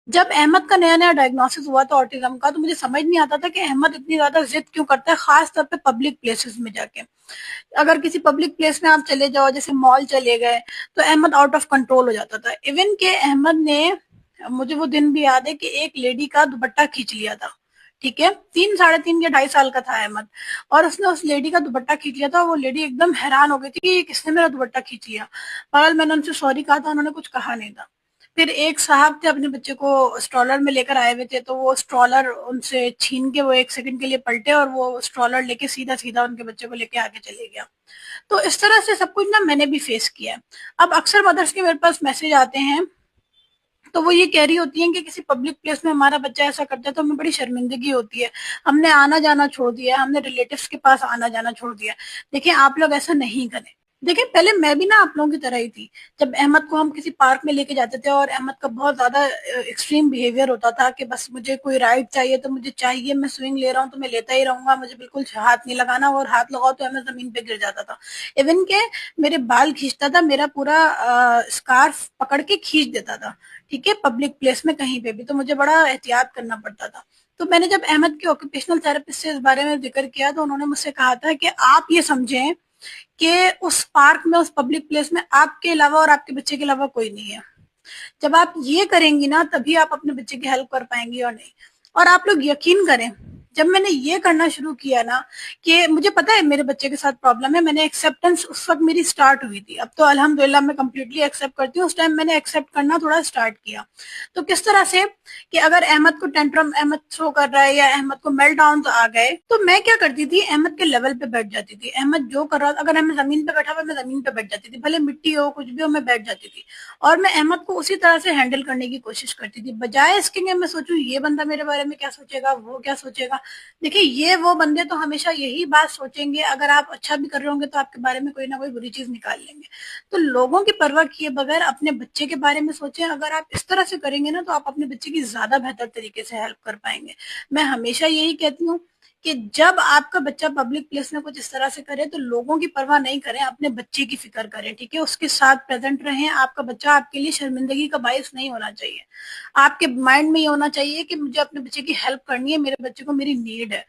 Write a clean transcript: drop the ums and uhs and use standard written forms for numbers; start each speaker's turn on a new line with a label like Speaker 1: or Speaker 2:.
Speaker 1: जब अहमद का नया नया डायग्नोसिस हुआ था ऑटिज्म का, तो मुझे समझ नहीं आता था कि अहमद इतनी ज्यादा जिद क्यों करता है, खास तौर पे पब्लिक प्लेसेस में जाके। अगर किसी पब्लिक प्लेस में आप चले जाओ, जैसे मॉल चले गए, तो अहमद आउट ऑफ कंट्रोल हो जाता था। इवन के अहमद ने, मुझे वो दिन भी याद है कि एक लेडी का दुपट्टा खींच लिया था। ठीक है, 3, 3.5 या 2.5 साल का था अहमद, और उसने उस लेडी का दुपट्टा खींच लिया था। वो लेडी एकदम हैरान हो गई थी कि किसने मेरा दुपट्टा खींच लिया। पागल, मैंने उनसे सॉरी कहा था, उन्होंने कुछ कहा नहीं था। फिर एक साहब थे, अपने बच्चे को स्ट्रॉलर में लेकर आए हुए थे, तो वो स्ट्रॉलर उनसे छीन के वो 1 सेकंड के लिए पलटे, और वो स्ट्रॉलर लेके सीधा सीधा उनके बच्चे को लेके आगे चले गया। तो इस तरह से सब कुछ ना मैंने भी फेस किया है। अब अक्सर मदर्स के मेरे पास मैसेज आते हैं, तो वो ये कह रही होती हैं कि किसी पब्लिक प्लेस में हमारा बच्चा ऐसा करता है तो हमें बड़ी शर्मिंदगी होती है, हमने आना जाना छोड़ दिया है, हमने रिलेटिव्स के पास आना जाना छोड़ दिया है। देखिए, आप लोग ऐसा नहीं करें। देखिए, पहले मैं भी ना आप लोगों की तरह ही थी। जब अहमद को हम किसी पार्क में लेके जाते थे और अहमद का बहुत ज्यादा एक्सट्रीम बिहेवियर होता था कि बस मुझे कोई राइड चाहिए तो मुझे चाहिए, मैं स्विंग ले रहा हूँ तो मैं लेता ही रहूंगा, मुझे बिल्कुल हाथ नहीं लगाना, और हाथ लगाओ तो अहमद जमीन पे गिर जाता था। इवन के मेरे बाल खींचता था, मेरा पूरा स्कार्फ पकड़ के खींच देता था। ठीक है, पब्लिक प्लेस में कहीं पे भी, तो मुझे बड़ा एहतियात करना पड़ता था। तो मैंने जब अहमद के ऑक्यूपेशनल थेरेपिस्ट से इस बारे में जिक्र किया, तो उन्होंने मुझसे कहा था कि आप ये समझें कि उस पार्क में, उस पब्लिक प्लेस में आपके अलावा और आपके बच्चे के अलावा कोई नहीं है। जब आप ये करेंगी ना, तभी आप अपने बच्चे की हेल्प कर पाएंगी, और नहीं। और आप लोग यकीन करें, जब मैंने ये करना शुरू किया ना, कि मुझे पता है मेरे बच्चे के साथ प्रॉब्लम है, मैंने एक्सेप्टेंस उस वक्त मेरी स्टार्ट हुई थी। अब तो अल्हम्दुलिल्लाह मैं कंप्लीटली एक्सेप्ट करती हूँ, उस टाइम मैंने एक्सेप्ट करना थोड़ा स्टार्ट किया। तो किस तरह से, कि अगर अहमद को टेंट्रम, अहमद शो कर रहा है या अहमद को मेल्ट डाउन आ गए, तो मैं क्या करती थी, अहमद के लेवल पे बैठ जाती थी। अहमद जो कर रहा था, अगर अहमद जमीन पे बैठा हुआ, मैं जमीन पे बैठ जाती थी, भले मिट्टी हो कुछ भी हो, मैं बैठ जाती थी। और मैं अहमद को उसी तरह से हैंडल करने की कोशिश करती थी, बजाय इसके कि मैं सोचूं ये बंदा मेरे बारे में क्या सोचेगा, वो क्या सोचेगा। देखिए, ये वो बंदे तो हमेशा यही बात सोचेंगे, अगर आप अच्छा भी कर रहे होंगे तो आपके बारे में कोई ना कोई बुरी चीज निकाल लेंगे। तो लोगों की परवाह किए बगैर अपने बच्चे के बारे में सोचें। अगर आप इस तरह से करेंगे ना, तो आप अपने बच्चे की ज्यादा बेहतर तरीके से हेल्प कर पाएंगे। मैं हमेशा यही कहती हूँ कि जब आपका बच्चा पब्लिक प्लेस में कुछ इस तरह से करे, तो लोगों की परवाह नहीं करें, अपने बच्चे की फिक्र करें। ठीक है, उसके साथ प्रेजेंट रहें। आपका बच्चा आपके लिए शर्मिंदगी का बायस नहीं होना चाहिए। आपके माइंड में ये होना चाहिए कि मुझे अपने बच्चे की हेल्प करनी है, मेरे बच्चे को मेरी नीड है।